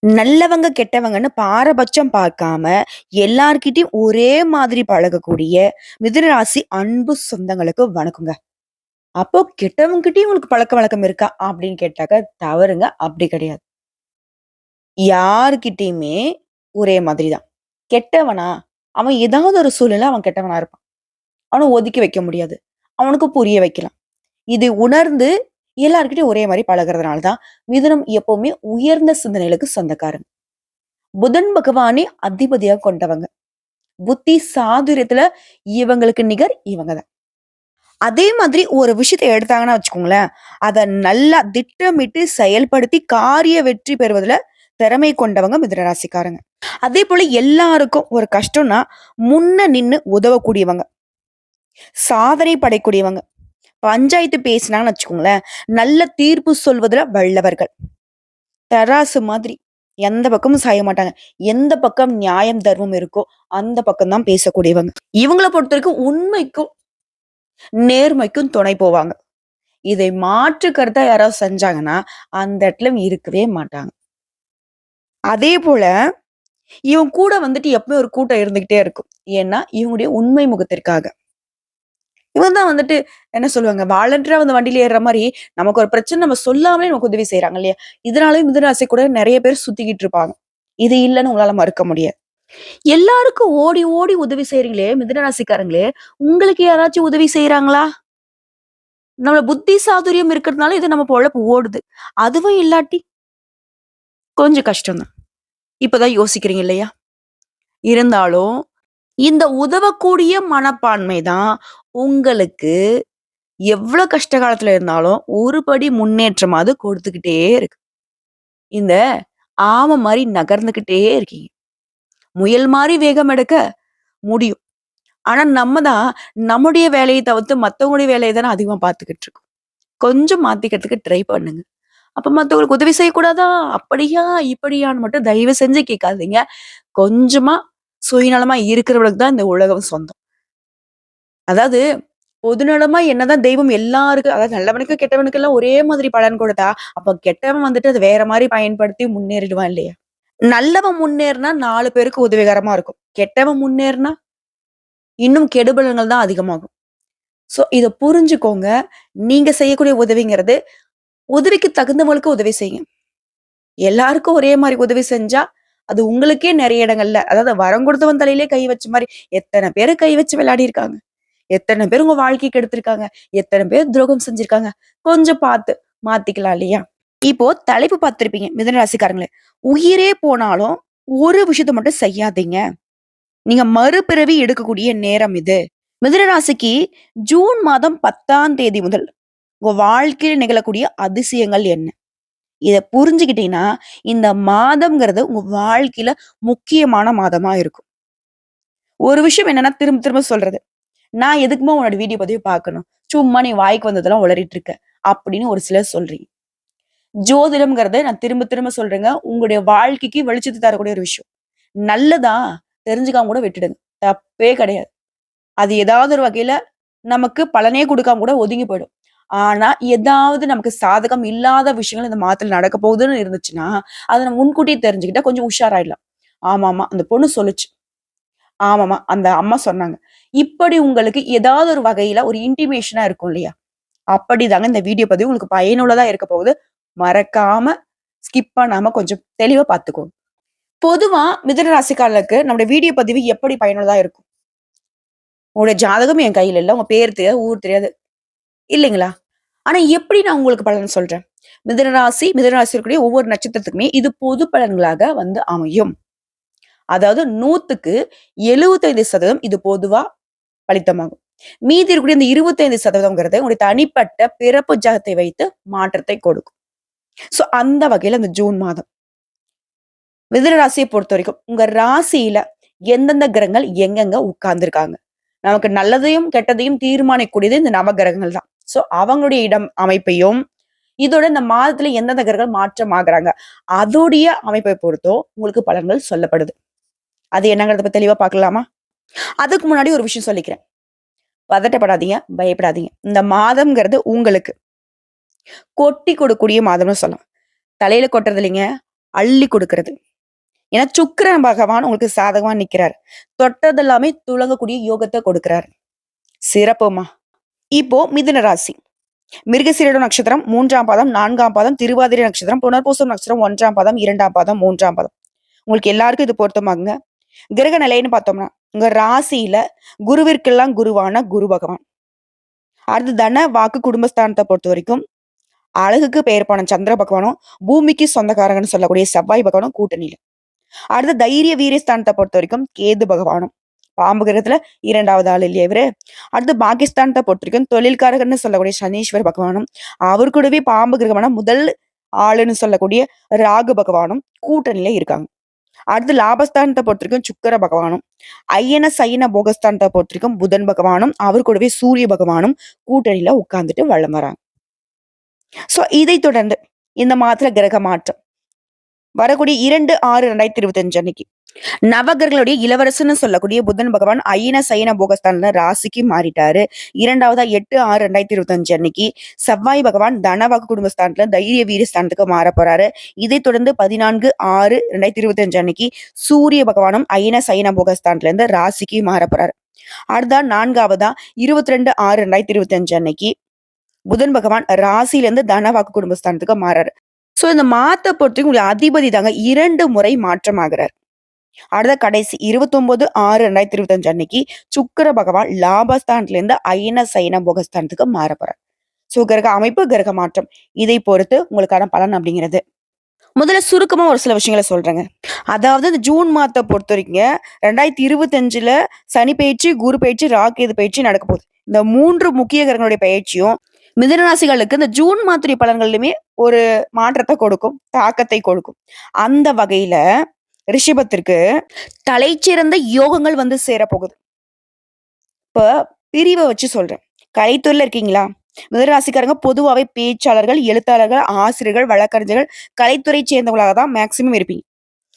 நல்லவங்க, கெட்டவங்கன்னு பாரபட்சம் பார்க்காம, எல்லார்கிட்டயும் ஒரே மாதிரி பழகக்கூடிய மிதுன ராசி அன்பு சொந்தங்களுக்கு வணக்கங்க. அப்போ கெட்டவங்ககிட்டயும் உங்களுக்கு பழக்கவழக்கம் இருக்கா? அப்படின்னு கேட்டாக்கா தவறுங்க. அப்படி கிடையாது. யார்கிட்டயுமே ஒரே மாதிரி தான். கெட்டவனா? அவன் ஏதாவது ஒரு சூழ்நிலையில அவன் கெட்டவனா இருப்பான். அவன ஒதுக்கி வைக்க முடியாது. அவனுக்கு புரிய வைக்கலாம். இதை உணர்ந்து எல்லார்கிட்டயும் ஒரே மாரி பழகுறதுனால தான் மிதுனம் எப்பவுமே உயர்ந்த சிந்தனைகளுக்கு சொந்தக்காரங்க. புதன் பகவானே அதிபதியா கொண்டவங்க. புத்தி சாதுரியத்துல இவங்களுக்கு நிகர் இவங்க தான். அதே மாதிரி ஒரு விஷயத்த எடுத்தாங்கன்னா வச்சுக்கோங்களேன், அத நல்லா திட்டமிட்டு செயல்படுத்தி காரிய வெற்றி பெறுவதுல திறமை கொண்டவங்க மிதுன ராசிக்காரங்க. அதேபோல எல்லாருக்கும் ஒரு கஷ்டம்னா, முன்ன நின்னு உதவக்கூடியவங்க, சாதனை படைக்கூடியவங்க. பஞ்சாயத்து பேசினாங்கன்னு வச்சுக்கோங்களேன், நல்ல தீர்ப்பு சொல்வதுல வல்லவர்கள். தராசு மாதிரி. எந்த பக்கமும் சாய மாட்டாங்க. எந்த பக்கம் நியாயம், தர்மம் இருக்கோ, அந்த பக்கம் தான் பேசக்கூடியவங்க. இவங்கள பொறுத்தவரைக்கும் உண்மைக்கும், நேர்மைக்கும் துணை போவாங்க. இதை மாற்று கருத்தா யாராவது செஞ்சாங்கன்னா, அந்த இடத்துல இருக்கவே மாட்டாங்க. அதே போல, இவங்க கூட வந்துட்டு எப்பவும் ஒரு கூட்டம் இருந்துகிட்டே இருக்கும். ஏன்னா, இவங்களுடைய உண்மை முகத்திற்காக. இவங்க தான் வந்துட்டு என்ன சொல்லுவாங்க, வாலண்டரியா வந்து வண்டியில ஏறுற மாரி, நமக்கு ஒரு பிரச்சனை நம்ம சொல்லாமலே நமக்கு உதவி செய்றாங்க இல்லையா? இதனாலயும் மிதுன ராசி கூட நெறைய பேர் சுத்திக்கிட்டு இருப்பாங்க. இது இல்லன்னு உங்களால மறுக்க முடியாது. எல்லாருக்கும் ஓடி ஓடி உதவி செய்றீங்களே மிதுன ராசிக்காரங்களே, உங்களுக்கு யாராச்சும் உதவி செய்றாங்களா? நம்மள புத்தி சாதுரியம் இருக்கிறதுனால இது நம்ம பொழப்பு ஓடுது. அதுவும் இல்லாட்டி கொஞ்சம் கஷ்டம் தான். இப்பதான் யோசிக்கிறீங்க இல்லையா? இருந்தாலும் இந்த உதவக்கூடிய மனப்பான்மை தான் உங்களுக்கு எவ்ளோ கஷ்ட காலத்துல இருந்தாலும் ஒரு படி முன்னேற்றமாவது கொடுத்துக்கிட்டே இருக்கு. இந்த ஆம மாரி நகர்ந்துகிட்டே இருக்கீங்க. முயல் மாரி வேகம் எடுக்க முடியும். ஆனா நம்ம தான் நம்முடைய வேலைய தவிர்த்து மத்தவங்களுடைய வேலைய தானே அதிகமா பார்த்துக்கிட்டு இருக்கோம். கொஞ்சம் மாத்திக்கிறதுக்கு ட்ரை பண்ணுங்க. அப்ப மத்தவங்களுக்கு உதவி செய்யக்கூடாதா? அப்படியா? இப்படியான்னு மட்டும் தயவு செஞ்சு கேட்காதீங்க. கொஞ்சமா சுயநலமா இருக்கிறவளுக்கு தான் இந்த உலகம் சொந்தம். அதாவது பொதுநலமா என்னதான் தெய்வம் எல்லாருக்கும் அதாவது நல்லவனுக்கு, கெட்டவனுக்கு எல்லாம் ஒரே மாதிரி பலன் கொடுத்தா, அப்ப கெட்டவன் வந்துட்டு அது வேற மாரி பயன்படுத்தி முன்னேறிடுவான் இல்லையா? நல்லவன் முன்னேறுனா 4 பேருக்கு உதவிகரமா இருக்கும். கெட்டவன் முன்னேறுனா இன்னும் கெடுபலன்கள் தான் அதிகமாகும். சோ இத புரிஞ்சுக்கோங்க. நீங்க செய்யக்கூடிய உதவிங்கிறது, உதவிக்கு தகுந்தவங்களுக்கு உதவி செய்யுங்க. எல்லாருக்கும் ஒரே மாரி உதவி செஞ்சா, அது உங்களுக்கே நெறைய இடங்கள்ல அதாவது வரம் கொடுத்தவன் தலையிலே கை வச்ச மாரி, எத்தன பேரு கை வச்சு விளையாடியிருக்காங்க. எத்தன பேர் உங்க வாழ்க்கைய கெடுத்திருக்காங்க. எத்தன பேர் துரோகம் செஞ்சிருக்காங்க. கொஞ்சம் பார்த்து மாத்திக்கலாம் இல்லையா? இப்போ தலைப்பு பார்த்திருப்பீங்க மிதுன ராசிக்காரங்களே. உயிரே போனாலும் ஒரு விஷயத்த மட்டும் செய்யாதீங்க. நீங்க மறுபிறவி எடுக்கக்கூடிய நேரம் இது. மிதுன ராசிக்கு ஜூன் மாதம் 10ஆம் தேதி முதல் உங்க வாழ்க்கையில நிகழக்கூடிய அதிசயங்கள் என்ன? இத புரிஞ்சுக்கிட்டீங்கன்னா, இந்த மாதம்ங்கிறது உங்க வாழ்க்கையில முக்கியமான மாதமா இருக்கும். ஒரு விஷயம் என்னன்னா திரும்ப திரும்ப சொல்றது. நான் எதுக்கும்மா உன்னோட வீடியோ பதிவு பார்க்கணும்? சும்மா நீ வாய்க்கு வந்ததெல்லாம் உளறிட்டு இருக்க. அப்படின்னு ஒரு சிலர் சொல்றீங்க. ஜோதிடம்ங்கிறத நான் திரும்ப திரும்ப சொல்றேங்க. உங்களுடைய வாழ்க்கைக்கு வெளிச்சத்த தரக்கூடிய ஒரு விஷயம். நல்லதா தெரிஞ்சுக்காம கூட விட்டுடுங்க. தப்பே கிடையாது. அது ஏதாவது ஒரு வகையில நமக்கு பலனே குடுக்காம கூட ஒதுங்கி போயிடும். ஆனா, ஏதாவது நமக்கு சாதகம் இல்லாத விஷயங்கள் இந்த மாதத்துல நடக்க போகுதுன்னு இருந்துச்சுன்னா, அத நம்ம முன்கூட்டியே தெரிஞ்சுக்கிட்டா கொஞ்சம் உஷாராயிடலாம். ஆமாமா, அந்த பொண்ணு சொல்லுச்சு. ஆமாமா, அந்த அம்மா சொன்னாங்க. இப்படி உங்களுக்கு ஏதாவது ஒரு வகையில ஒரு இன்டிமேஷனா இருக்கும் இல்லையா? அப்படிதாங்க இந்த வீடியோ பதிவு உங்களுக்கு பயனுள்ளதா இருக்க போகுது. மறக்காம ஸ்கிப் பண்ணாம கொஞ்சம் தெளிவா பார்த்துக்கோங்க. பொதுவா மிதுன ராசிக்காரர்களுக்கு நம்முடைய வீடியோ பதிவு எப்படி பயனுள்ளதா இருக்கும்? உங்களுடைய ஜாதகம் என் கையில இல்ல. உங்க பேர் தெரியாது, ஊர் தெரியாது. இல்லைங்களா? ஆனா எப்படி நான் உங்களுக்கு பலன் சொல்றேன்? மிதுன ராசி இருக்கக்கூடிய ஒவ்வொரு நட்சத்திரத்துக்குமே இது பொது பலன்களாக வந்து அமையும். அதாவது 100க்கு 75% இது பொதுவா பலித்தமாகும். மீதி இருக்கக்கூடிய இந்த 25%ங்கிறது உங்களுடைய தனிப்பட்ட பிறப்பு ஜாதகத்தை வைத்து மாற்றத்தை கொடுக்கும். சோ அந்த வகையில இந்த ஜூன் மாதம் மிதுன ராசியை பொறுத்தவரைக்கும் உங்க ராசியில எந்தெந்த கிரகங்கள் எங்கெங்க உட்கார்ந்திருக்காங்க. நமக்கு நல்லதையும், கெட்டதையும் தீர்மானிக்கக்கூடியது இந்த நவகிரகங்கள் தான். சோ அவங்களுடைய இடம் அமைப்பையும், இதோட இந்த மாதத்துல எந்தெந்த கிரகங்கள் மாற்றம் ஆகுறாங்க, அதோடைய அமைப்பை பொறுத்தும் உங்களுக்கு பலன்கள் சொல்லப்படுது. அது என்னங்கிறத பத்தி தெளிவா பார்க்கலாமா? அதுக்கு முன்னாடி ஒரு விஷயம் சொல்லிக்கிறேன். பதட்டப்படாதீங்க, பயப்படாதீங்க. இந்த மாதம்ங்கிறது உங்களுக்கு கொட்டி கொடுக்கக்கூடிய மாதம்னு சொல்லலாம். தலையில கொட்டுறது இல்லைங்க. அள்ளி கொடுக்கிறது. ஏன்னா சுக்கிரன் பகவான் உங்களுக்கு சாதகமா நிக்கிறார். தொட்டதெல்லாமே துலங்கக்கூடிய யோகத்தை கொடுக்கிறார். சிறப்புமா. இப்போ மிதுன ராசி. மிருகசீரிட நட்சத்திரம் 3ஆம் பாதம், 4ஆம் பாதம், திருவாதிரை நட்சத்திரம், புனர்பூசம் நட்சத்திரம் 1ஆம் பாதம், 2ஆம் பாதம், 3ஆம் பாதம். உங்களுக்கு எல்லாருக்கும் இது பொருத்தமாகுங்க. கிரக நிலைன்னு பார்த்தோம்னா, உங்க ராசியில குருவிற்கெல்லாம் குருவான குரு பகவான். அடுத்து தன, வாக்கு, குடும்பஸ்தானத்தை பொறுத்த வரைக்கும் அழகுக்கு பெயர் போன சந்திர பகவானும், பூமிக்கு சொந்தக்காரங்கன்னு சொல்லக்கூடிய செவ்வாய் பகவானும் கூட்டணியில. அடுத்து தைரிய வீரியஸ்தானத்தை பொறுத்த வரைக்கும் கேது பகவானும். பாம்பு கிரகத்துல 2வது ஆள் இல்லையா இவரு. அடுத்து பாகிஸ்தானத்தை பொறுத்த வரைக்கும் தொழில்காரகன்னு சொல்லக்கூடிய சனீஸ்வர் பகவானும், அவர் கூடவே பாம்பு கிரகமான முதல் ஆளுன்னு சொல்லக்கூடிய ராகு பகவானும் கூட்டணியில இருக்காங்க. அடுத்து லாபஸ்தானத்தை பொறுத்த வரைக்கும் சுக்கிர பகவானும், ஐயன சைன போகஸ்தானத்தை பொறுத்த வரைக்கும் புதன் பகவானும், அவர் கூடவே சூரிய பகவானும் கூட்டணியில உட்கார்ந்துட்டு வலம் வராங்க. சோ இதை தொடர்ந்து இந்த மாதத்துல கிரக மாற்றம் வரக்கூடிய 2/6/2025 அன்னைக்கு நவகிரகளுடைய இளவரசன்னு சொல்லக்கூடிய புதன் பகவான் ஐன சைன போகஸ்தான்ல ராசிக்கு மாறிட்டாரு. 2வதா 8/6/2025 அன்னைக்கு செவ்வாய் பகவான் தனவாக்கு குடும்பஸ்தானத்துல தைரிய வீரஸ்தானத்துக்கு மாற போறாரு. இதை தொடர்ந்து 14/6/2025 அன்னைக்கு சூரிய பகவானும் ஐன சைன போகஸ்தானத்துல இருந்து ராசிக்கு மாற போறாரு. அடுத்தா 4வதா 22/6/2025 அன்னைக்கு புதன் பகவான் ராசியில இருந்து தனவாக்கு குடும்பஸ்தானத்துக்கு மாறாரு. சோ இந்த மாத்த பொறுத்தவரைக்கும் உங்களுக்கு அதிபதி தாங்க 2 முறை மாற்றமாகிறார். அடுத்த கடைசி 29/6/2025 அன்னைக்கு சுக்கிர பகவான் லாபஸ்தானத்துல இருந்து ஐன சைன போகஸ்தானத்துக்கு மாற போறார். சோ கிரக அமைப்பு, கிரக மாற்றம் இதை பொறுத்து உங்களுக்கான பலன் அப்படிங்கிறது. முதல்ல சுருக்கமா ஒரு சில விஷயங்களை சொல்றேங்க. அதாவது இந்த ஜூன் மாதத்தை பொறுத்த வரைக்கும் 2025ல சனி பயிற்சி, குரு பயிற்சி, ராகு பயிற்சி நடக்க போகுது. இந்த 3 முக்கிய கிரகங்களுடைய பயிற்சியும் மிதுன ராசிகளுக்கு இந்த ஜூன் மாத்திரை பலன்களிலுமே ஒரு மாற்றத்தை கொடுக்கும், தாக்கத்தை கொடுக்கும். அந்த வகையில ரிஷபத்திற்கு தலைச்சிறந்த யோகங்கள் வந்து சேரப்போகுது. இப்ப பிரிவை வச்சு சொல்றேன். கலைத்துறையில இருக்கீங்களா? மிதுனராசிக்காரங்க பொதுவாவே பேச்சாளர்கள், எழுத்தாளர்கள், ஆசிரியர்கள், வழக்கறிஞர்கள், கலைத்துறை சேர்ந்தவங்களாக தான் மேக்சிமம் இருப்பீங்க.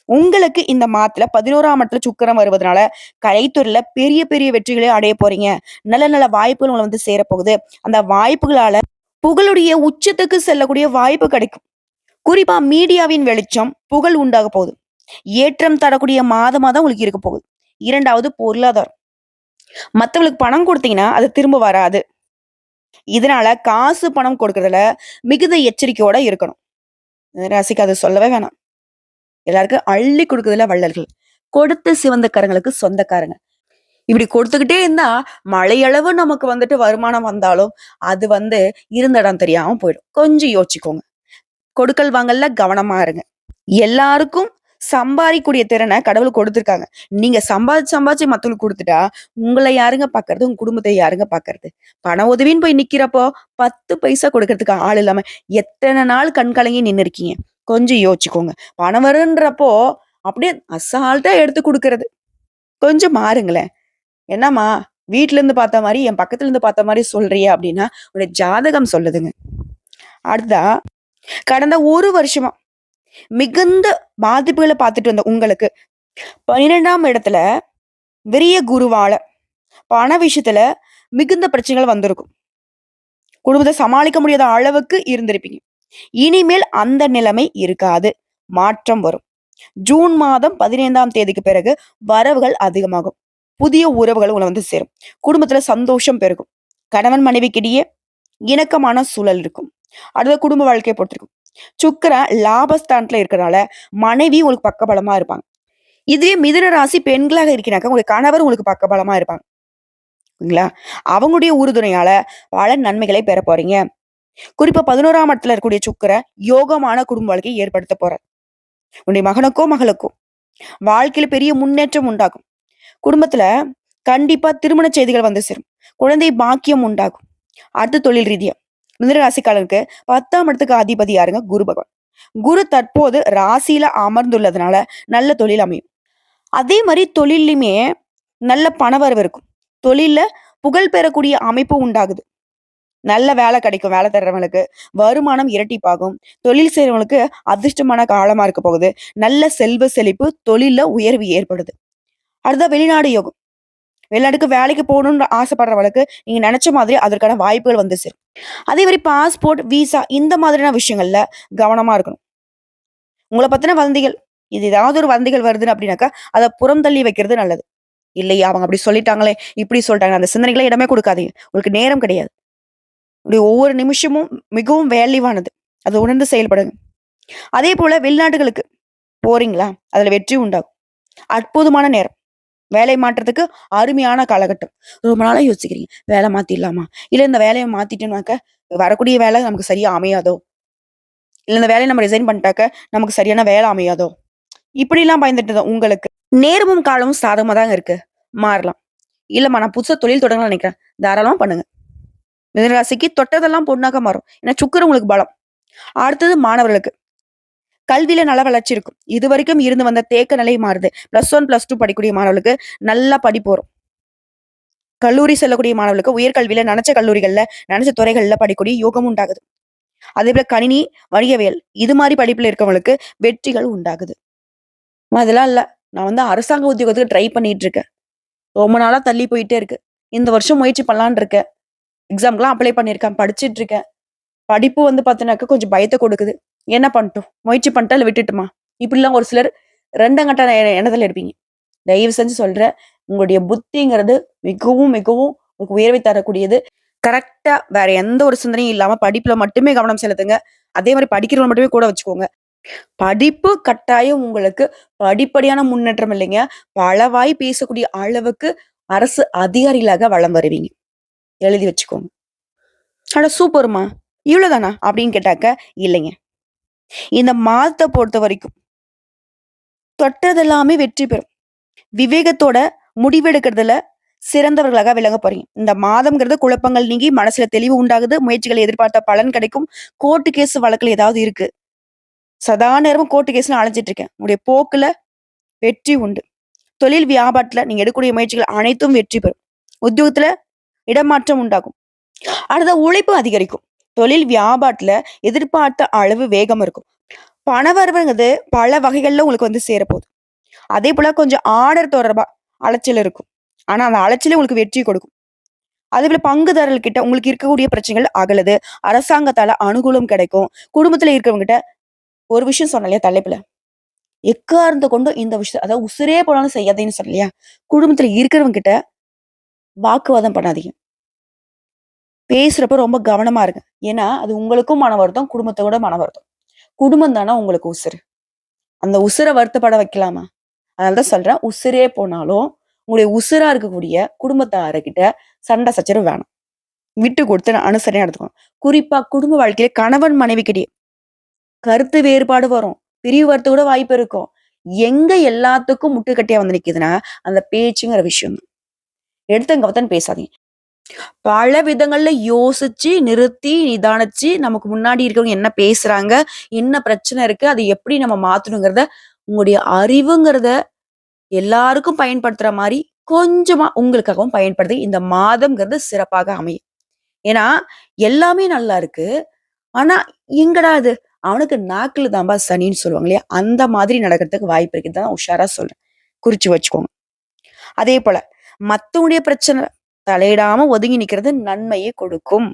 உங்களுக்கு இந்த மாதத்துல 11ஆம் இடத்துல சுக்கிரன் வருவதனால கலைத்துறையில பெரிய பெரிய வெற்றிகளை அடைய போறீங்க. நல்ல நல்ல வாய்ப்புகள் உங்களை வந்து சேரப்போகுது. அந்த வாய்ப்புகளால புகழுடைய உச்சத்துக்கு செல்லக்கூடிய வாய்ப்பு கிடைக்கும். குறிப்பா மீடியாவின் வெளிச்சம், புகழ் உண்டாக போகுது. ஏற்றம் தரக்கூடிய மாதமா தான் உங்களுக்கு இருக்க போகுது. 2வது பொருளாதாரம். மத்தவங்களுக்கு பணம் கொடுத்தீங்கன்னா அது திரும்ப வராது. இதனால காசு பணம் கொடுக்கறதுல மிகுந்த எச்சரிக்கையோட இருக்கணும். ராசிக்கு அது சொல்லவே வேணாம். எல்லாருக்கும் அள்ளி கொடுக்கறதுல வள்ளல்கள். கொடுத்து சிவந்த கரங்களுக்கு சொந்தக்காரங்க. இப்படி கொடுத்துக்கிட்டே இருந்தா மழையளவு நமக்கு வந்துட்டு வருமானம் வந்தாலும் அது வந்து இருந்த இடம் தெரியாம போயிடும். கொஞ்சம் யோசிச்சுக்கோங்க. கொடுக்கல் வாங்கல்ல கவனமா இருங்க. எல்லாருக்கும் சம்பாதிக்கூடிய திறனை கடவுள் கொடுத்திருக்காங்க. நீங்க சம்பாதிச்சு மத்தவங்களுக்கு கொடுத்துட்டா உங்களை யாருங்க பாக்குறது? உங்க குடும்பத்தை யாருங்க பாக்குறது? பண உதவின்னு போய் நிக்கிறப்போ 10 பைசா கொடுக்கறதுக்கு ஆள் இல்லாம எத்தனை நாள் கண்கலங்கி நின்னு இருக்கீங்க? கொஞ்சம் யோசிச்சுக்கோங்க. பணம் வருன்றப்போ அப்படியே அசால்ட்டா எடுத்து கொடுக்கறது. கொஞ்சம் மாறுங்களேன். என்னம்மா வீட்ல இருந்து பார்த்த மாதிரி என் பக்கத்துல இருந்து பார்த்த மாதிரி சொல்றியா அப்படின்னா உடைய ஜாதகம் சொல்லுதுங்க. அடுத்தா கடந்த 1 வருஷமா மிகுந்த பாதிப்புகளை பார்த்துட்டு வந்த உங்களுக்கு 12ஆம் இடத்துல விரிய குருவால பண விஷயத்துல மிகுந்த பிரச்சனைகள் வந்திருக்கும். குடும்பத்தை சமாளிக்க முடியாத அளவுக்கு இருந்திருப்பீங்க. இனிமேல் அந்த நிலைமை இருக்காது. மாற்றம் வரும். ஜூன் மாதம் 15ஆம் தேதிக்கு பிறகு வரவுகள் அதிகமாகும். புதிய உறவுகள் உங்களை வந்து சேரும். குடும்பத்துல சந்தோஷம் பெருகும். கணவன் மனைவிக்கிடையே இணக்கமான சூழல் இருக்கும். அடுத்த குடும்ப வாழ்க்கையை பொறுத்திருக்கும். சுக்கிரன் லாபஸ்தானத்துல இருக்கிறனால மனைவி உங்களுக்கு பக்கபலமா இருப்பாங்க. இதுவே மிதுன ராசி பெண்களாக இருக்கிறாங்க உங்களுக்கு கணவர் உங்களுக்கு பக்கபலமா இருப்பாங்க. அவங்களுடைய உறுதுணையால பல நன்மைகளை பெற போறீங்க. குறிப்பா 11ஆம் இடத்துல இருக்கக்கூடிய சுக்கிரன் யோகமான குடும்ப வாழ்க்கையை ஏற்படுத்த போறார். உன்னுடைய மகனுக்கோ மகளுக்கோ வாழ்க்கையில பெரிய முன்னேற்றம் உண்டாகும். குடும்பத்துல கண்டிப்பா திருமண செய்திகள் வந்து சேரும். குழந்தை பாக்கியம் உண்டாகும். அடுத்து தொழில் ரீதியா மிதுன ராசிக்காரருக்கு 10ஆம் இடத்துக்கு அதிபதி யாருங்க? குரு பகவான். குரு தற்போது ராசியில அமர்ந்துள்ளதுனால நல்ல தொழில் அமையும். அதே மாதிரி தொழிலுமே நல்ல பணவரவு இருக்கும். தொழில்ல புகழ் பெறக்கூடிய அமைப்பு உண்டாகுது. நல்ல வேலை கிடைக்கும். வேலை தர்றவங்களுக்கு வருமானம் இரட்டிப்பாகும். தொழில் செய்யறவங்களுக்கு அதிர்ஷ்டமான காலமா இருக்க போகுது. நல்ல செல்வ செழிப்பு, தொழில்ல உயர்வு ஏற்படுது. அடுத்த வெளிநாடு யோகம். வெளிநாட்டுக்கு வேலைக்கு போகணும்னு ஆசைப்படுறவங்களுக்கு நீங்க நினைச்ச மாதிரி அதற்கான வாய்ப்புகள் வந்து சேரும். அதே மாதிரி பாஸ்போர்ட், விசா இந்த மாதிரியான விஷயங்கள்ல கவனமா இருக்கணும். உங்கள பத்தின வதந்திகள். இது ஏதாவது ஒரு வதந்திகள் வருதுன்னு அப்படின்னாக்கா, அத புறம் தள்ளி வைக்கிறது நல்லது. இல்லையா அவங்க அப்படி சொல்லிட்டாங்களே, இப்படி சொல்லிட்டாங்க. அந்த சிந்தனைகளே இடமே குடுக்காதீங்க. உங்களுக்கு நேரம் கிடையாது. உங்களுடைய ஒவ்வொரு நிமிஷமும் மிகவும் வேல்யூவானது. அத உணர்ந்து செயல்படுங்க. அதேபோல வெளிநாடுகளுக்கு போறீங்களா? அதுல வெற்றி உண்டாகும். அற்புதமான நேரம். வேலை மாற்றத்துக்கு அருமையான காலகட்டம். ரொம்ப நாளா யோசிக்கிறீங்க. வேலை மாத்திடலாமா? இல்ல இந்த வேலைய மாத்திட்டோம்னாக்க, வரக்கூடிய வேலை நமக்கு சரியா அமையாதோ? இல்ல இந்த வேலைய நம்ம ரிசைன் பண்ணிட்டாக்க, நமக்கு சரியான வேலை அமையாதோ? இப்படிலாம் பயந்துட்டு உங்களுக்கு நேரமும் காலமும் சாதகமா தாங்க இருக்கு. மாறலாம். இல்லம்மா நான் புதுசா தொழில் தொடங்கலாம்னு நினைக்கிறேன். தாராளமா பண்ணுங்க. மிதுனராசிக்கு தொட்டதெல்லாம் பொன்னாக மாறும். ஏன்னா சுக்கிரன் உங்களுக்கு பலம். அடுத்தது மாணவர்களுக்கு. கல்வியில நல்ல வளர்ச்சி இருக்கும். இதுவரைக்கும் இருந்து வந்த தேக்க நிலை மாறுது. +1, +2 படிக்கக்கூடிய மாணவர்களுக்கு நல்லா படிப்பு வரும். கல்லூரி செல்லக்கூடிய மாணவர்களுக்கு உயர்கல்வியில நெனச்ச கல்லூரிகள்ல, நெனச்ச துறைகள்ல படிக்கக்கூடிய யோகம் உண்டாகுது. அதேபோல கணினி, வணிகவியல் இது மாரி படிப்புல இருக்கவங்களுக்கு வெற்றிகள் உண்டாகுது. அதெல்லாம் இல்ல. நான் அரசாங்க உத்தியோகத்துக்கு ட்ரை பண்ணிட்டு இருக்கேன். ரொம்ப நாளா தள்ளி போயிட்டே இருக்கு. இந்த வருஷம் முயற்சி பண்ணலான்னு இருக்கேன். எக்ஸாம்க்குலாம் அப்ளை பண்ணியிருக்கேன். படிச்சுட்டு இருக்கேன். படிப்பு பார்த்தீங்கன்னாக்க கொஞ்சம் பயத்த கொடுக்குது. என்ன பண்ணட்டும்? முயற்சி பண்ணட்டா? இல்ல விட்டுட்டுமா? இப்படிலாம் ஒரு சிலர் 2 கட்ட எண்ணத்துல இருப்பீங்க. தயவு செஞ்சு சொல்றேன். உங்களுடைய புத்திங்கிறது மிகவும், மிகவும் உங்களுக்கு உயர்வை தரக்கூடியது. கரெக்ட்டா வேற எந்த ஒரு சிந்தனையும் இல்லாம படிப்புல மட்டுமே கவனம் செலுத்துங்க. அதே மாரி படிக்கிறவங்க மட்டுமே கூட வச்சுக்கோங்க. படிப்பு கட்டாயம் உங்களுக்கு படிப்படியான முன்னேற்றம் இல்லைங்க. பலவாய் பேசக்கூடிய அளவுக்கு அரசு அதிகாரிகளாக வலம் வருவீங்க. எழுதி வச்சுக்கோங்க. அட சூப்பர்மா! இவ்வளோதானா? அப்படின்னு கேட்டாக்க, இல்லைங்க. இந்த மாதத்த பொறுத்தவரைக்கும் தொட்டதெல்லாமே வெற்றி பெறும். விவேகத்தோட முடிவெடுக்கிறதுல சிறந்தவர்களாக விளங்க போறீங்க. இந்த மாதம்ங்கிறது குழப்பங்கள் நீங்கி மனசுல தெளிவு உண்டாகுது. முயற்சிகளை எதிர்பார்த்த பலன் கிடைக்கும். கோர்ட்டு கேஸ் வழக்குல ஏதாவது இருக்கு. சதா நேரமும் கோர்ட்டு கேஸ்ன்னு அலைஞ்சிட்டு இருக்கேன். உங்களுடைய போக்குல வெற்றி உண்டு. தொழில் வியாபாரத்துல நீங்க எடுக்கக்கூடிய முயற்சிகள் அனைத்தும் வெற்றி பெறும். உத்தியோகத்துல இடமாற்றம் உண்டாகும். அடுத்த உழைப்பு அதிகரிக்கும். தொழில் வியாபாரத்துல எதிர்பார்த்த அளவு வேகம் இருக்கும். பணவரவுங்கிறது பல வகைகள்ல உங்களுக்கு சேரப்போகுது. அதே போல கொஞ்சம் ஆர்டர் தொடர்பா அலைச்சல் இருக்கும். ஆனா அந்த அலைச்சலே உங்களுக்கு வெற்றி கொடுக்கும். அதே போல பங்குதாரர்கள் கிட்ட உங்களுக்கு இருக்கக்கூடிய பிரச்சனைகள் அகலுது. அரசாங்கத்தால அனுகூலம் கிடைக்கும். குடும்பத்துல இருக்கிறவங்க கிட்ட ஒரு விஷயம் சொன்னேன் இல்லையா தலைப்புல. எக்காரணத்த கொண்டும் இந்த விஷயம் அதாவது உசிரே போனாலும் செய்யாதேன்னு சொன்னேன் இல்லையா? குடும்பத்துல இருக்கிறவங்க கிட்ட வாக்குவாதம் பண்ணாதீங்க. பேசுறப்ப ரொம்ப கவனமா இருங்க. ஏன்னா, அது உங்களுக்கும் மன வருத்தம், குடும்பத்தோட மன வருத்தம். குடும்பம் தானே உங்களுக்கு உசுரு. அந்த உசுர வருத்தப்பட வைக்கலாமா? அதனால தான் சொல்றேன். உசுரே போனாலும், உங்களுடைய உசுரா இருக்கக்கூடிய குடும்பத்தார்கிட்ட சண்டை சச்சரவு வேணாம். விட்டு கொடுத்து அனுசரணையா எடுத்துக்கணும். குறிப்பா குடும்ப வாழ்க்கையில கணவன் மனைவிக்கிடையே கருத்து வேறுபாடு வரும். பிரிவு வரத்து கூட வாய்ப்பு இருக்கும். எங்க எல்லாத்துக்கும் முட்டுக்கட்டையா நிக்குதுன்னா, அந்த பேச்சுங்கிற விஷயம் தான். எடுத்தங்க கவுத்தன்னு பேசாதீங்க. பல விதங்கள்ல யோசிச்சு, நிறுத்தி, நிதானிச்சு, நமக்கு முன்னாடி இருக்கவங்க என்ன பேசுறாங்க? என்ன பிரச்சனை இருக்கு? அத எப்படி நம்ம மாத்தணுங்கிறத, உங்களுடைய அறிவுங்கிறத எல்லாருக்கும் பயன்படுத்துற மாரி, கொஞ்சமா உங்களுக்காகவும் பயன்படுத்தி, இந்த மாதம்ங்கிறது சிறப்பாக அமையும். ஏன்னா, எல்லாமே நல்லா இருக்கு. ஆனா, எங்கடா இது? அவனுக்கு நாக்குல தான்பா சனின்னு சொல்லுவாங்க இல்லையா? அந்த மாதிரி நடக்கிறதுக்கு வாய்ப்பு இருக்கு. இதான் உஷாரா சொல்றேன். குறிச்சு வச்சுக்கோங்க. அதே போல, மத்தவங்களுடைய பிரச்சனை தலையிடாம ஒதுங்கி நிக்கிறது நன்மையை கொடுக்கும்.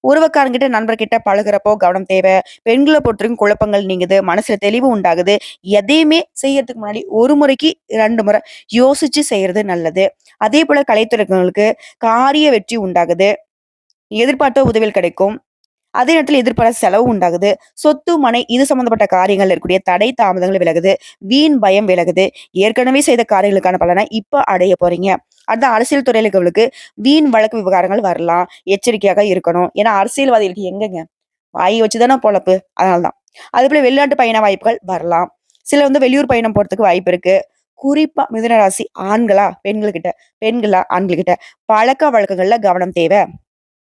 உறவுக்காரங்கிட்ட நண்பர்கிட்ட பழகுறப்போ கவனம் தேவை. பெண்களை பொறுத்தவரைக்கும் குழப்பங்கள் நீங்குது. மனசுல தெளிவு உண்டாகுது. எதையுமே செய்யறதுக்கு முன்னாடி ஒரு முறைக்கு 2 முறை யோசிச்சு செய்யறது நல்லது. அதே போல கலைத்துறைகளுக்கு காரிய வெற்றி உண்டாகுது. எதிர்பார்த்த உதவிகள் கிடைக்கும். அதே நேரத்துல எதிர்பாராத செலவு உண்டாகுது. சொத்து, மனை இது சம்பந்தப்பட்ட காரியங்கள்ல இருக்கக்கூடிய தடை, தாமதங்கள் விலகுது. வீண் பயம் விலகுது. ஏற்கனவே செய்த காரியங்களுக்கான பலனை இப்ப அடைய போறீங்க. அடுத்த அரசியல் துறையில இருக்கவங்களுக்கு வீண் வழக்கு விவகாரங்கள் வரலாம். எச்சரிக்கையாக இருக்கணும். ஏன்னா அரசியல்வாதிகளுக்கு எங்கங்க? வாய் வச்சுதானே பொழப்பு. அதனாலதான். அதே போல வெளிநாட்டு பயண வாய்ப்புகள் வரலாம். சில வெளியூர் பயணம் போறதுக்கு வாய்ப்பு இருக்கு. குறிப்பா மிதுன ராசி ஆண்களா, பெண்கள்கிட்ட பெண்களா, ஆண்கள்கிட்ட பழக்க வழக்கங்கள்ல கவனம் தேவை.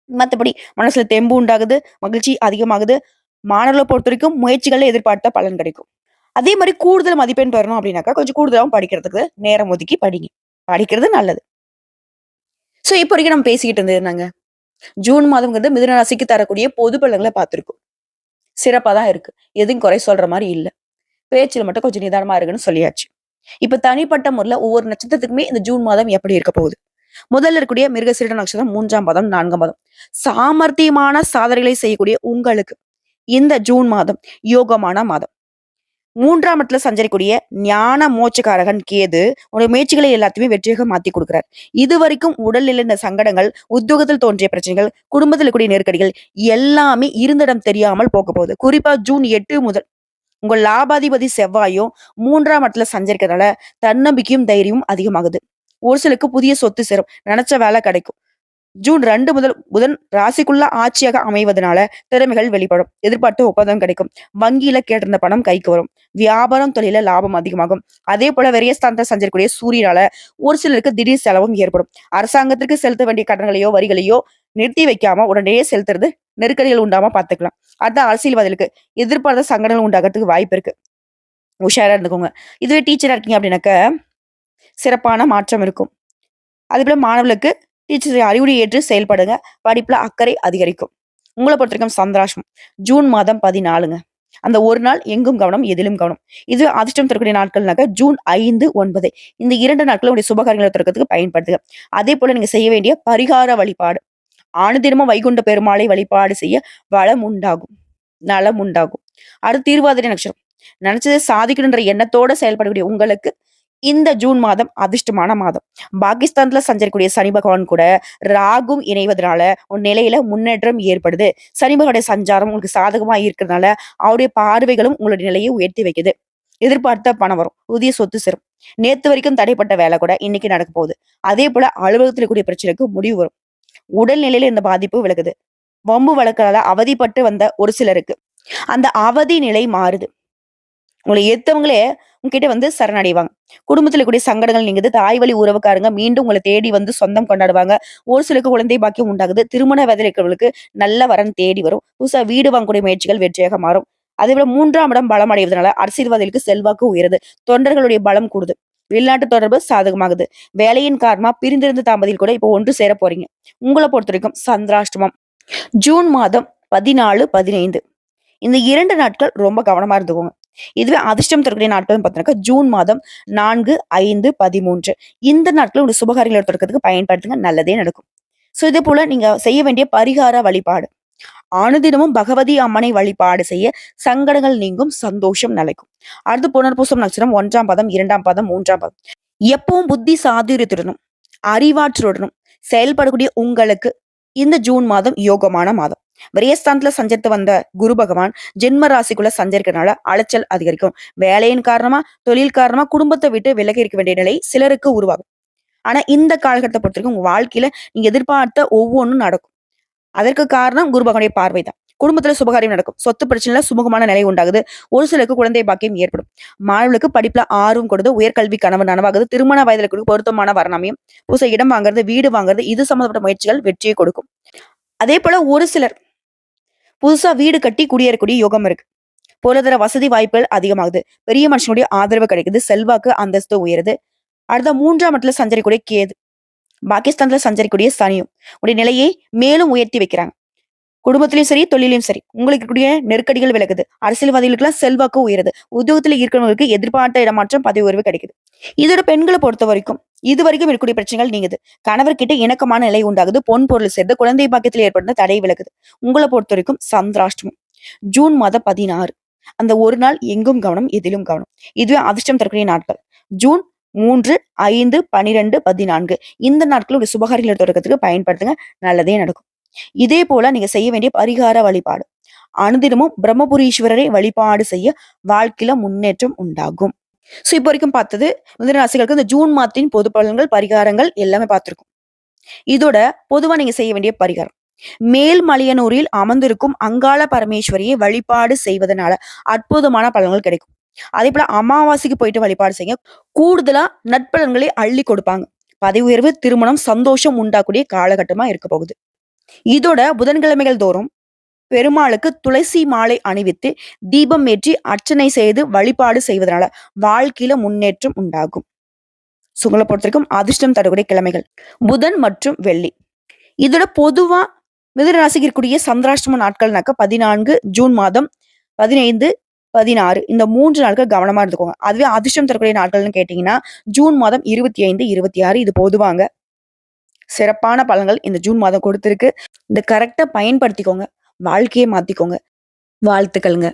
மத்தபடி மனசுல தெம்பு உண்டாகுது, மகிழ்ச்சி அதிகமாகுது. மாணவர்கள பொறுத்தவரைக்கும் முயற்சிகள்ல எதிர்பார்த்த பலன் கிடைக்கும். அதே மாரி கூடுதல் மதிப்பெண் பெறணும் அப்படின்னாக்கா, கொஞ்சம் கூடுதலாவும் படிக்கிறதுக்கு நேரம் ஒதுக்கி படிங்க. படிக்கிறது நல்லது. சோ, இப்போ வரைக்கும் நம்ம பேசிக்கிட்டு இருந்தது என்னங்க? ஜூன் மாதம்ங்கிறது மிதுன ராசிக்கு தரக்கூடிய பொது பலன்கள பார்த்திருக்கோம். சிறப்பா தான் இருக்கு. எதுவும் குறை சொல்ற மாரி இல்ல. பேச்சுல மட்டும் கொஞ்சம் நிதானமா இருங்கன்னு சொல்லியாச்சு. இப்ப தனிப்பட்ட முறையில ஒவ்வொரு நட்சத்திரத்துக்குமே இந்த ஜூன் மாதம் எப்படி இருக்க போகுது? முதல்ல இருக்கக்கூடிய மிருகசீரிட நட்சத்திரம் 3ஆம் பாதம், 4ஆம் பாதம். சாமர்த்தியமான சாதனைகளை செய்யக்கூடிய உங்களுக்கு இந்த ஜூன் மாதம் யோகமான மாதம். 3ஆம் இடத்துல சஞ்சரிக்கூடிய ஞான மோட்சக்காரகன் கேது உங்களுடைய முயற்சிகளை எல்லாத்தையுமே வெற்றியாக மாத்தி கொடுக்கிறார். இதுவரைக்கும் உடல்நிலை இந்த சங்கடங்கள், உத்தியோகத்தில் தோன்றிய பிரச்சனைகள், குடும்பத்தில் கூடிய நெருக்கடிகள் எல்லாமே இருந்திடம் தெரியாமல் போக போகுது. குறிப்பா ஜூன் 8 முதல் உங்க லாபாதிபதி செவ்வாயும் 3ஆம் இடத்துல சஞ்சரிக்கிறதால தன்னம்பிக்கையும் தைரியமும் அதிகமாகுது. ஒரு சிலருக்கு புதிய சொத்து சேரும், நினைச்ச வேலை கிடைக்கும். ஜூன் 2 முதல் புதன் ராசிக்குள்ள ஆட்சியாக அமைவதனால திறமைகள் வெளிப்படும். எதிர்பார்த்த ஒப்பந்தம் கிடைக்கும். வங்கியில கேட்டிருந்த பணம் கைக்கு வரும். வியாபாரம் தொழில லாபம் அதிகமாகும். அதே போல விரயஸ்தானத்தை சஞ்சரிக்கூடிய சூரியனால ஒரு சிலருக்கு திடீர் செலவும் ஏற்படும். அரசாங்கத்திற்கு செலுத்த வேண்டிய கடன்களையோ வரிகளையோ நிறுத்தி வைக்காம உடனே செலுத்துறது நெருக்கடிகள் உண்டாம பாத்துக்கலாம். அடுத்த அரசியல்வாதிகளுக்கு எதிர்பார்த்த சங்கடங்கள் உண்டாகிறதுக்கு வாய்ப்பு இருக்கு. உஷாரா இருந்துக்கோங்க. இதுவே டீச்சரா இருக்கீங்க அப்படின்னாக்க சிறப்பான மாற்றம் இருக்கும். அதே போல மாணவர்களுக்கு டீச்சர் அறிவுரை ஏற்று செயல்படுங்க. படிப்புல அக்கறை அதிகரிக்கும். உங்களை பொறுத்தவரைக்கும் சந்திராஷ்டம் ஜூன் மாதம் 14ங்க. அந்த ஒரு நாள் எங்கும் கவனம், எதிலும் கவனம். இது அதிர்ஷ்டம் தரக்கூடிய நாட்கள்னாக்க ஜூன் 5, 9 இந்த 2 நாட்களும் உடைய சுபகாரியங்களை திறக்கிறதுக்கு பயன்படுத்துக. அதே போல நீங்க செய்ய வேண்டிய பரிகார வழிபாடு. தினமும் வைகுண்ட பெருமாளை வழிபாடு செய்ய வளம் உண்டாகும், நலம் உண்டாகும். அடுத்து திருவாதிரை நட்சத்திரம். நினைச்சதை சாதிக்கணுன்ற எண்ணத்தோட செயல்படக்கூடிய உங்களுக்கு இந்த ஜூன் மாதம் அதிர்ஷ்டமான மாதம். பாகிஸ்தான்ல சஞ்சரிக்கூடிய சனி பகவான் கூட ராகும் இணைவதனால உன் நிலையில முன்னேற்றம் ஏற்படுது. சனி பகவானுடைய சஞ்சாரம் உங்களுக்கு சாதகமா இருக்கிறதுனால அவருடைய பார்வைகளும் உங்களுடைய நிலையை உயர்த்தி வைக்குது. எதிர்பார்த்த பணம் வரும், புதிய சொத்து சேரும். நேத்து வரைக்கும் தடைப்பட்ட வேலை கூட இன்னைக்கு நடக்க போகுது. அதே போல அலுவலகத்தில் கூடிய பிரச்சனைக்கு முடிவு வரும். உடல்நிலையில இந்த பாதிப்பு விலகுது. வம்பு வழக்கால அவதிப்பட்டு வந்த ஒரு சிலருக்கு அந்த அவதி நிலை மாறுது. உங்களை ஏத்தவங்களே உங்ககிட்ட வந்து சரணடைவாங்க. குடும்பத்துல கூடிய சங்கடங்கள் நீங்குது. தாய் வழி உறவுக்காரங்க மீண்டும் உங்களை தேடி வந்து சொந்தம் கொண்டாடுவாங்க. ஒரு சிலருக்கு குழந்தை பாக்கியம் உண்டாகுது. திருமண வயதில் இருக்கிறவங்களுக்கு நல்ல வரன் தேடி வரும். புதுசா வீடு வாங்கக்கூடிய முயற்சிகள் வெற்றியாக மாறும். அதே போல 3ஆம் இடம் பலம் அடைவதனால அரசியல்வாதிகளுக்கு செல்வாக்கு உயருது. தொண்டர்களுடைய பலம் கூடுது. வெளிநாட்டு தொடர்பு சாதகமாகுது. வேலையின் காரணமா பிரிந்திருந்த தாம்பதியில் கூட இப்போ ஒன்று சேர போறீங்க. உங்களை பொறுத்த வரைக்கும் சந்திராஷ்டமம் ஜூன் மாதம் 14, 15 இந்த 2 நாட்கள் ரொம்ப கவனமா இருந்துக்கோங்க. இதுவே அதிர்ஷ்டம் தரக்கூடிய நாட்கள் பார்த்தீங்கன்னா ஜூன் மாதம் 4, 5, 13 இந்த நாட்கள் ஒரு சுபகாரியங்களை தொடக்கிறதுக்கு பயன்படுத்துங்க. நல்லதே நடக்கும். சோ இதே போல நீங்க செய்ய வேண்டிய பரிகார வழிபாடு. அனுதினமும் பகவதி அம்மனை வழிபாடு செய்ய சங்கடங்கள் நீங்கும், சந்தோஷம் நிலைக்கும். அடுத்து புனர்பூசம் நட்சத்திரம் 1ஆம் பாதம், 2ஆம் பாதம், 3ஆம் பாதம். எப்பவும் புத்தி சாதுரியத்துடனும் அறிவாற்றுடனும் செயல்படக்கூடிய உங்களுக்கு இந்த ஜூன் மாதம் யோகமான மாதம். விரயஸ்தானத்துல சஞ்சரித்து வந்த குரு பகவான் ஜென்ம ராசிக்குள்ள சஞ்சரிக்கிறதுனால அலைச்சல் அதிகரிக்கும். வேலையின் காரணமா, தொழில் காரணமா குடும்பத்தை விட்டு விலகி இருக்க வேண்டிய நிலை சிலருக்கு உருவாகும். ஆனா இந்த காலகட்டத்தை பொறுத்த வரைக்கும் உங்க வாழ்க்கையில நீங்க எதிர்பார்த்த ஒவ்வொன்றும் நடக்கும். அதற்கு காரணம் குரு பகவானுடைய பார்வை தான். குடும்பத்துல சுபகாரியம் நடக்கும். சொத்து பிரச்சனைல சுமூகமான நிலை உண்டாகுது. ஒரு சிலருக்கு குழந்தை பாக்கியம் ஏற்படும். மாணவர்களுக்கு படிப்புல ஆர்வம் கொடுத்து உயர்கல்வி கனவு நனவாகுது. திருமண வயதுல கூட பொருத்தமான வரணமையும், புதுசா இடம் வாங்குறது, வீடு வாங்குறது, இது சம்பந்தப்பட்ட முயற்சிகள் வெற்றியை கொடுக்கும். அதே போல ஒரு சிலர் புதுசா வீடு கட்டி குடியேறக்கூடிய யோகம் இருக்கு. பொருளாதார வசதி வாய்ப்புகள் அதிகமாகுது. பெரிய மனுஷனுடைய ஆதரவு கிடைக்குது. செல்வாக்கு அந்தஸ்து உயருது. அடுத்த 3ஆம் இடத்துல சஞ்சரிக்கூடிய கேது, பாகிஸ்தான்ல சஞ்சரிக்கூடிய சனியும் உடைய நிலையை மேலும் உயர்த்தி வைக்கிறாங்க. குடும்பத்திலயும் சரி, தொழிலையும் சரி உங்களுக்கு இருக்கக்கூடிய நெருக்கடிகள் விலகுது. அரசியல்வாதிகளுக்கு எல்லாம் செல்வாக்கு உயருது. உத்தியோகத்துல இருக்கிறவங்களுக்கு எதிர்பார்த்த இடமாற்றம், பதவி உயர்வு கிடைக்குது. இதோட பெண்களை பொறுத்த வரைக்கும் இது வரைக்கும் இருக்கக்கூடிய பிரச்சனைகள் நீங்குது. கணவர்கிட்ட இணக்கமான நிலை உண்டாகுது. பொன் பொருள் சேர்ந்து குழந்தை பாக்கியத்தில் ஏற்படுத்த தடை விலகுது. உங்களை பொறுத்த வரைக்கும் சந்திராஷ்டமம் ஜூன் மாதம் 16 அந்த ஒரு நாள் எங்கும் கவனம், எதிலும் கவனம். இதுவே அதிர்ஷ்டம் தரக்கூடிய நாட்கள். ஜூன் 3, 5, 12, 14 இந்த நாட்கள் ஒரு சுபகாரியங்களை தொடக்கிறதுக்கு பயன்படுத்துங்க. நல்லதே நடக்கும். இதே போல நீங்க செய்ய வேண்டிய பரிகார வழிபாடு. அனுதினமும் பிரம்மபுரீஸ்வரரை வழிபாடு செய்ய வாழ்க்கையில முன்னேற்றம் உண்டாகும். சோ இப்போ வரைக்கும் பார்த்தது மிதுன ராசிகளுக்கு இந்த ஜூன் மாதத்தின் பொது பலன்கள், பரிகாரங்கள் எல்லாமே பார்த்திருக்கும். இதோட பொதுவா நீங்க செய்ய வேண்டிய பரிகாரம். மேல்மலையனூரில் அமர்ந்திருக்கும் அங்காள பரமேஸ்வரியை வழிபாடு செய்வதனால அற்புதமான பலன்கள் கிடைக்கும். அதே போல அமாவாசைக்கு போயிட்டு வழிபாடு செய்ய கூடுதலா நட்பலன்களை அள்ளி கொடுப்பாங்க. பதவி உயர்வு, திருமணம், சந்தோஷம் உண்டாக்கூடிய காலகட்டமா இருக்க போகுது. இதோட புதன்கிழமைகள் தோறும் பெருமாளுக்கு துளசி மாலை அணிவித்து தீபம் ஏற்றி அர்ச்சனை செய்து வழிபாடு செய்வதனால வாழ்க்கையில முன்னேற்றம் உண்டாகும். உங்களை பொறுத்த வரைக்கும் அதிர்ஷ்டம் தரக்கூடிய கிழமைகள் புதன் மற்றும் வெள்ளி. இதோட பொதுவா மிதுன ராசிக்கு இருக்கக்கூடிய சந்திராஷ்டம நாட்கள்னாக்க 14 ஜூன் மாதம், 15, 16 இந்த 3 நாட்கள் கவனமா இருந்துக்கோங்க. அதுவே அதிர்ஷ்டம் தரக்கூடிய நாட்கள்னு கேட்டீங்கன்னா ஜூன் மாதம் 25, 26 இது பொதுவாங்க. சிறப்பான பலன்கள் இந்த ஜூன் மாதம் கொடுத்திருக்கு. இந்த கரெக்டா பயன்படுத்திக்கோங்க. வாழ்க்கையை மாத்திக்கோங்க. வாழ்த்துக்கள்ங்க.